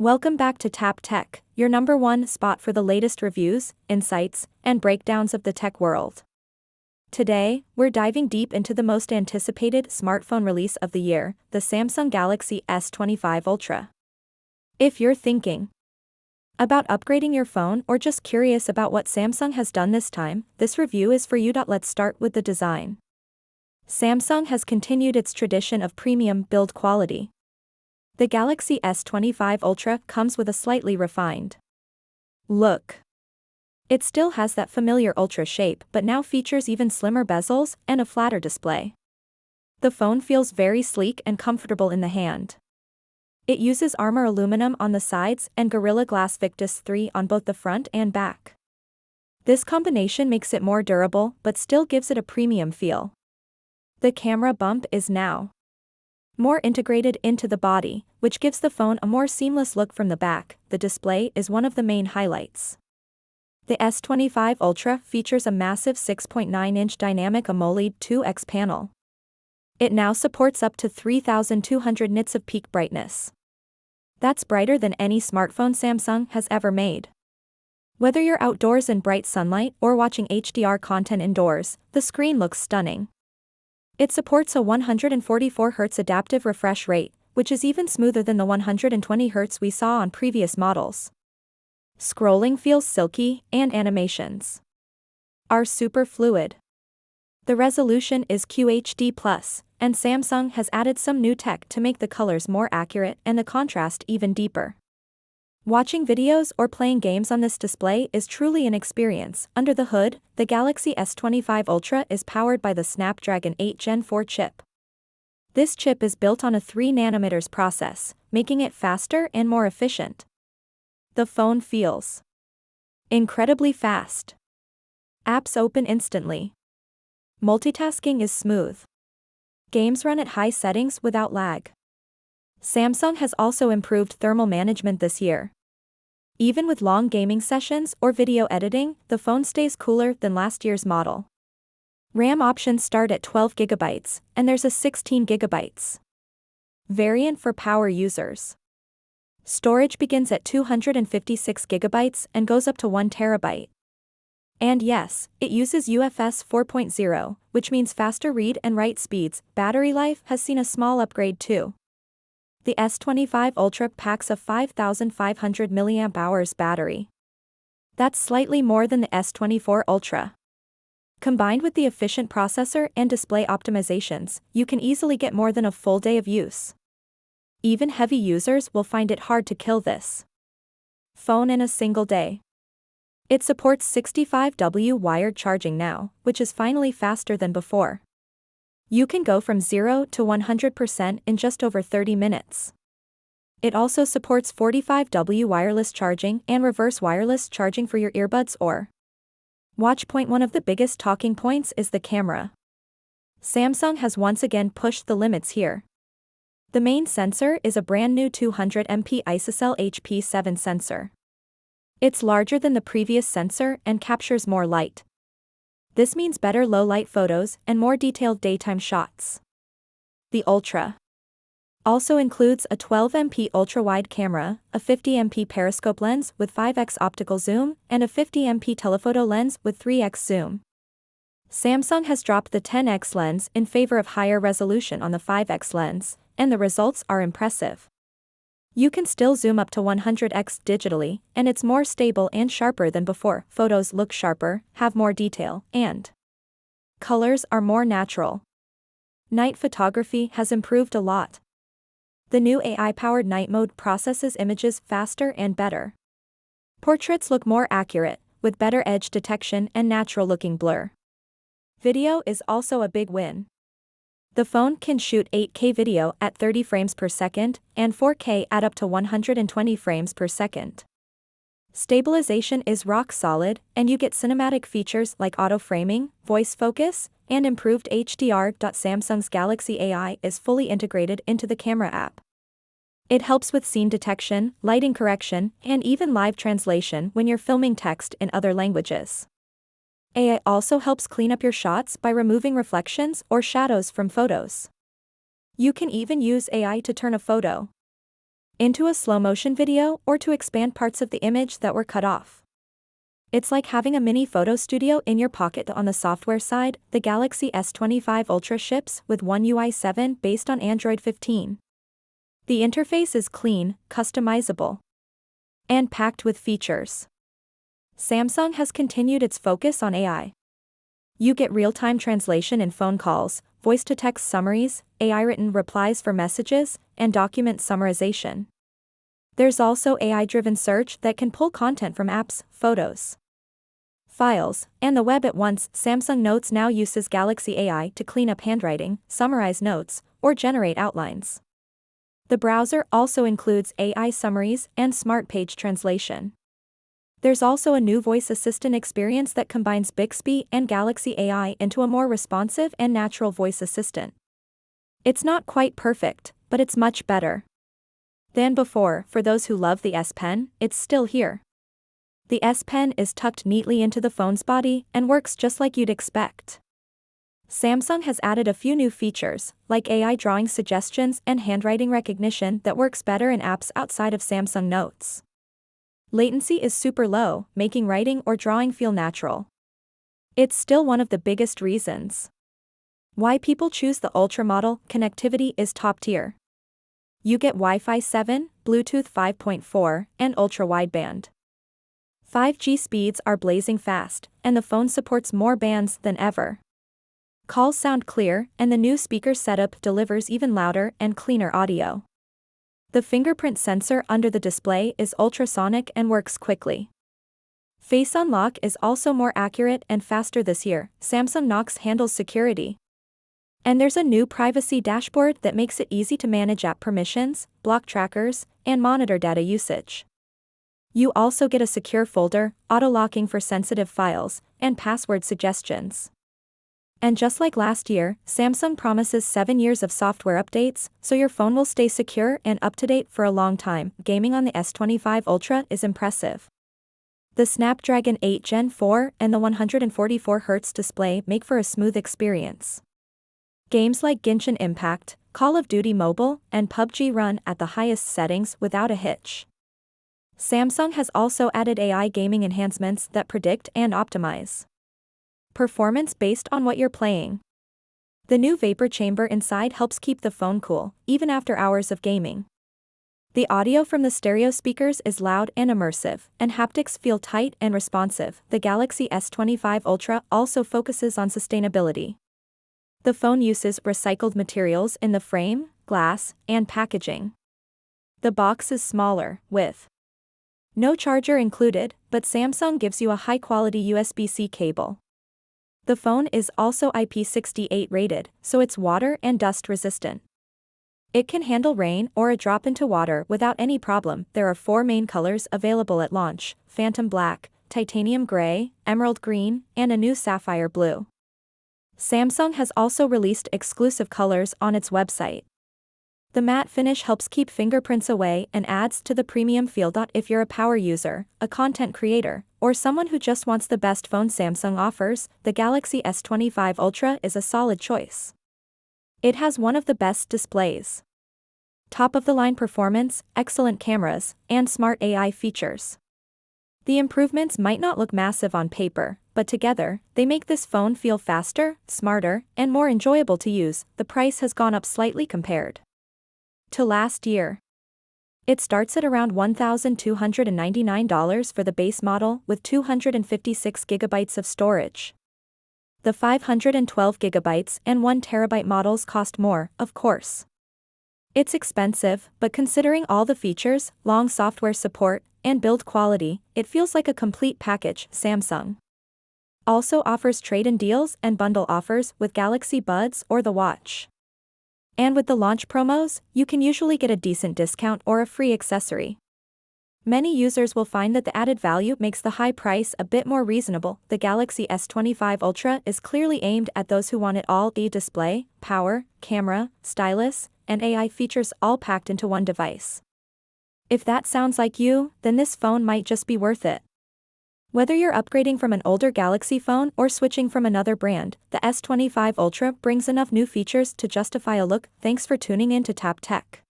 Welcome back to Tap Tech, your number one spot for the latest reviews, insights, and breakdowns of the tech world. Today, we're diving deep into the most anticipated smartphone release of the year, the Samsung Galaxy S25 Ultra. If you're thinking about upgrading your phone or just curious about what Samsung has done this time, this review is for you. Let's start with the design. Samsung has continued its tradition of premium build quality. The Galaxy S25 Ultra comes with a slightly refined look. It still has that familiar Ultra shape but now features even slimmer bezels and a flatter display. The phone feels very sleek and comfortable in the hand. It uses Armor aluminum on the sides and Gorilla Glass Victus 3 on both the front and back. This combination makes it more durable but still gives it a premium feel. The camera bump is now more integrated into the body, which gives the phone a more seamless look from the back. The display is one of the main highlights. The S25 Ultra features a massive 6.9-inch dynamic AMOLED 2X panel. It now supports up to 3,200 nits of peak brightness. That's brighter than any smartphone Samsung has ever made. Whether you're outdoors in bright sunlight or watching HDR content indoors, the screen looks stunning. It supports a 144Hz adaptive refresh rate, which is even smoother than the 120Hz we saw on previous models. Scrolling feels silky, and animations are super fluid. The resolution is QHD+, and Samsung has added some new tech to make the colors more accurate and the contrast even deeper. Watching videos or playing games on this display is truly an experience. Under the hood, the Galaxy S25 Ultra is powered by the Snapdragon 8 Gen 4 chip. This chip is built on a 3nm process, making it faster and more efficient. The phone feels incredibly fast. Apps open instantly. Multitasking is smooth. Games run at high settings without lag. Samsung has also improved thermal management this year. Even with long gaming sessions or video editing, the phone stays cooler than last year's model. RAM options start at 12GB, and there's a 16GB variant for power users. Storage begins at 256GB and goes up to 1TB. And yes, it uses UFS 4.0, which means faster read and write speeds. Battery life has seen a small upgrade too. The S25 Ultra packs a 5,500 mAh battery. That's slightly more than the S24 Ultra. Combined with the efficient processor and display optimizations, you can easily get more than a full day of use. Even heavy users will find it hard to kill this phone in a single day. It supports 65W wired charging now, which is finally faster than before. You can go from 0 to 100% in just over 30 minutes. It also supports 45W wireless charging and reverse wireless charging for your earbuds or watch. One of the biggest talking points is the camera. Samsung has once again pushed the limits here. The main sensor is a brand new 200MP ISOCELL HP7 sensor. It's larger than the previous sensor and captures more light. This means better low-light photos and more detailed daytime shots. The Ultra also includes a 12MP ultra-wide camera, a 50MP periscope lens with 5x optical zoom, and a 50MP telephoto lens with 3x zoom. Samsung has dropped the 10x lens in favor of higher resolution on the 5x lens, and the results are impressive. You can still zoom up to 100x digitally, and it's more stable and sharper than before. Photos look sharper, have more detail, and colors are more natural. Night photography has improved a lot. The new AI-powered night mode processes images faster and better. Portraits look more accurate, with better edge detection and natural-looking blur. Video is also a big win. The phone can shoot 8K video at 30 frames per second, and 4K at up to 120 frames per second. Stabilization is rock solid, and you get cinematic features like auto-framing, voice focus, and improved HDR. Samsung's Galaxy AI is fully integrated into the camera app. It helps with scene detection, lighting correction, and even live translation when you're filming text in other languages. AI also helps clean up your shots by removing reflections or shadows from photos. You can even use AI to turn a photo into a slow-motion video or to expand parts of the image that were cut off. It's like having a mini photo studio in your pocket. On the software side, the Galaxy S25 Ultra ships with One UI 7 based on Android 15. The interface is clean, customizable, and packed with features. Samsung has continued its focus on AI. You get real-time translation in phone calls, voice-to-text summaries, AI-written replies for messages, and document summarization. There's also AI-driven search that can pull content from apps, photos, files, and the web at once. Samsung Notes now uses Galaxy AI to clean up handwriting, summarize notes, or generate outlines. The browser also includes AI summaries and smart page translation. There's also a new voice assistant experience that combines Bixby and Galaxy AI into a more responsive and natural voice assistant. It's not quite perfect, but it's much better than before. For those who love the S Pen, it's still here. The S Pen is tucked neatly into the phone's body and works just like you'd expect. Samsung has added a few new features, like AI drawing suggestions and handwriting recognition that works better in apps outside of Samsung Notes. Latency is super low, making writing or drawing feel natural. It's still one of the biggest reasons why people choose the Ultra model. Connectivity is top tier. You get Wi-Fi 7, Bluetooth 5.4, and ultra-wideband. 5G speeds are blazing fast, and the phone supports more bands than ever. Calls sound clear, and the new speaker setup delivers even louder and cleaner audio. The fingerprint sensor under the display is ultrasonic and works quickly. Face unlock is also more accurate and faster this year. Samsung Knox handles security. And there's a new privacy dashboard that makes it easy to manage app permissions, block trackers, and monitor data usage. You also get a secure folder, auto-locking for sensitive files, and password suggestions. And just like last year, Samsung promises 7 years of software updates, so your phone will stay secure and up-to-date for a long time. Gaming on the S25 Ultra is impressive. The Snapdragon 8 Gen 4 and the 144Hz display make for a smooth experience. Games like Genshin Impact, Call of Duty Mobile, and PUBG run at the highest settings without a hitch. Samsung has also added AI gaming enhancements that predict and optimize performance based on what you're playing. The new vapor chamber inside helps keep the phone cool, even after hours of gaming. The audio from the stereo speakers is loud and immersive, and haptics feel tight and responsive. The Galaxy S25 Ultra also focuses on sustainability. The phone uses recycled materials in the frame, glass, and packaging. The box is smaller, with no charger included, but Samsung gives you a high-quality USB-C cable. The phone is also IP68 rated, so it's water and dust resistant. It can handle rain or a drop into water without any problem. There are 4 main colors available at launch: Phantom Black, Titanium Gray, Emerald Green, and a new Sapphire Blue. Samsung has also released exclusive colors on its website. The matte finish helps keep fingerprints away and adds to the premium feel. If you're a power user, a content creator, or someone who just wants the best phone Samsung offers, the Galaxy S25 Ultra is a solid choice. It has one of the best displays, top-of-the-line performance, excellent cameras, and smart AI features. The improvements might not look massive on paper, but together, they make this phone feel faster, smarter, and more enjoyable to use. The price has gone up slightly compared to last year. It starts at around $1,299 for the base model with 256 GB of storage. The 512 GB and 1 TB models cost more, of course. It's expensive, but considering all the features, long software support, and build quality, it feels like a complete package. Samsung also offers trade-in deals and bundle offers with Galaxy Buds or the watch. And with the launch promos, you can usually get a decent discount or a free accessory. Many users will find that the added value makes the high price a bit more reasonable. The Galaxy S25 Ultra is clearly aimed at those who want it all: a display, power, camera, stylus, and AI features all packed into one device. If that sounds like you, then this phone might just be worth it. Whether you're upgrading from an older Galaxy phone or switching from another brand, the S25 Ultra brings enough new features to justify a look. Thanks for tuning in to Tap Tech.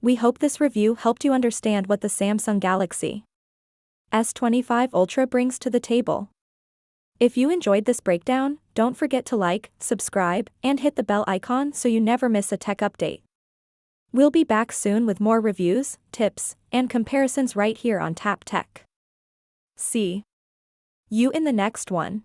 We hope this review helped you understand what the Samsung Galaxy S25 Ultra brings to the table. If you enjoyed this breakdown, don't forget to like, subscribe, and hit the bell icon so you never miss a tech update. We'll be back soon with more reviews, tips, and comparisons right here on Tap Tech. See you in the next one.